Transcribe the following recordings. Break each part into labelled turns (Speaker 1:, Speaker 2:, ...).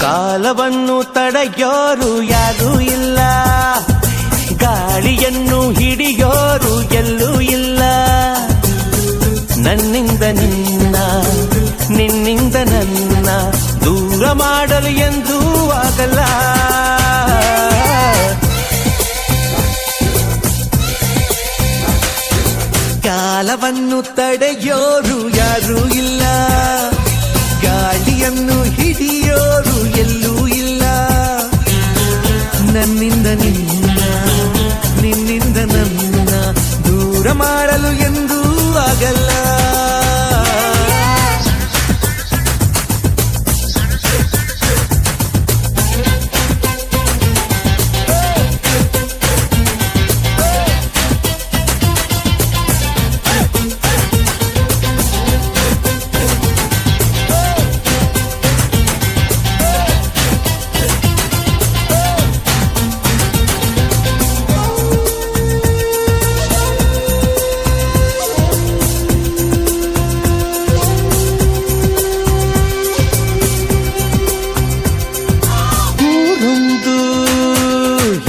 Speaker 1: ಕಾಲವನ್ನು ತಡೆಯೋರು ಯಾರೂ ಇಲ್ಲ, ಗಾಳಿಯನ್ನು ಹಿಡಿಯೋರು ಎಲ್ಲೂ ಇಲ್ಲ. ನನ್ನಿಂದ ನಿನ್ನ, ನಿನ್ನಿಂದ ನನ್ನ ದೂರ ಮಾಡಲು ಎಂದೂ ಆಗಲ್ಲ. ಕಾಲವನ್ನು ತಡೆಯೋರು ಯಾರೂ ಇಲ್ಲ, ಗಾಳಿಯನ್ನು ಹಿಡಿಯೋರು ಎಲ್ಲೂ ಇಲ್ಲ. ನನ್ನಿಂದ ನಿನ್ನ, ನಿನ್ನಿಂದ ನನ್ನ ದೂರ ಮಾಡಲು ಎಂದೂ ಆಗಲ್ಲ.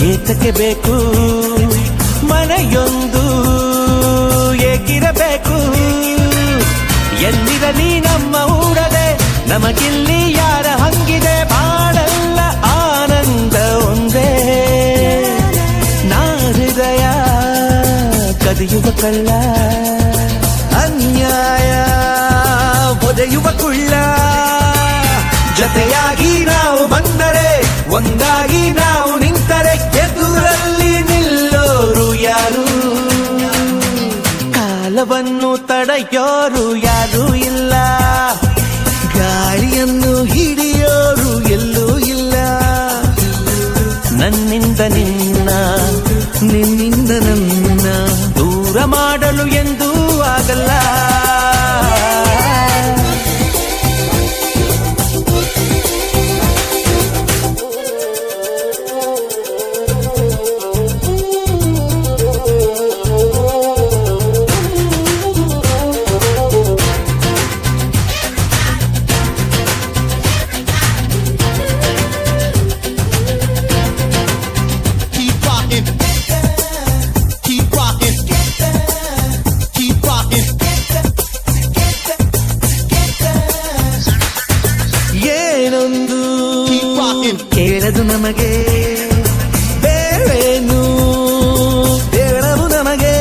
Speaker 1: ಏತಕ್ಕೆ ಬೇಕು ಮನೆಯೊಂದು ಏಕಿರಬೇಕು, ಎಲ್ಲಿರಲಿ ನಮ್ಮ ಊರದೆ ನಮಗಿಲ್ಲಿ ಯಾರ ಹಂಗಿದೆ. ಬಾಳೆಲ್ಲ ಆನಂದ ಒಂದೇ, ನಾ ಹೃದಯ ಕದಿಯುವ ಕಳ್ಳ, ಅನ್ಯಾಯ ಒದೆಯುವ ಕುಳ್ಳ. ಜತೆಯಾಗಿ ನಾವು ಬಂದರೆ, ಒಂದಾಗಿ ನಾವು ನಿಂತರೆ, ಎದುರಲ್ಲಿ ನಿಲ್ಲೋರು ಯಾರು. ಕಾಲವನ್ನು ತಡೆಯೋರು ಯಾರೂ ಇಲ್ಲ, ಗಾಳಿಯನ್ನು ಹಿಡಿಯೋರು ಎಲ್ಲೂ ಇಲ್ಲ. ನನ್ನಿಂದ ನಿನ್ನ, ನಿನ್ನಿಂದ ನನ್ನ ದೂರ ಮಾಡಲು ಎಂದೂ ಆಗಲ್ಲ. ಏನೊಂದು ಕೇಳದು ನಮಗೆ ಬೇರೇನು ಹೇಳವು ನಮಗೆ.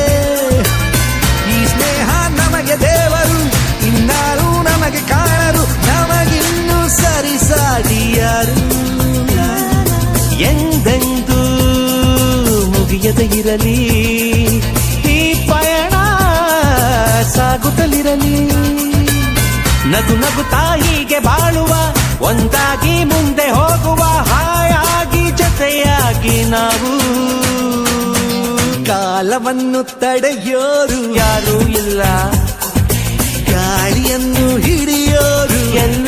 Speaker 1: ಈ ಸ್ನೇಹ ನಮಗೆ ದೇವರು, ಇನ್ನಾರು ನಮಗೆ ಕಾಣರು, ನಮಗಿನ್ನು ಸರಿಸಾಟಿ ಯಾರು. ಎಂದೆಂದೂ ಮುಗಿಯದೆ ಇರಲಿ ಈ ಪಯಣ, ಸಾಗುತ್ತಲಿರಲಿ. ನಗು ನಗುತ್ತಾ ಹೀಗೆ ಬಾಳುವ, ಒಂದಾಗಿ ಮುಂದೆ ಹೋಗುವ, ಹಾಯಾಗಿ ಜೊತೆಯಾಗಿ ನಾವು. ಕಾಲವನ್ನು ತಡೆಯೋರು ಯಾರೂ ಇಲ್ಲ, ಗಾಳಿಯನ್ನು ಹಿಡಿಯೋರು ಎಲ್ಲ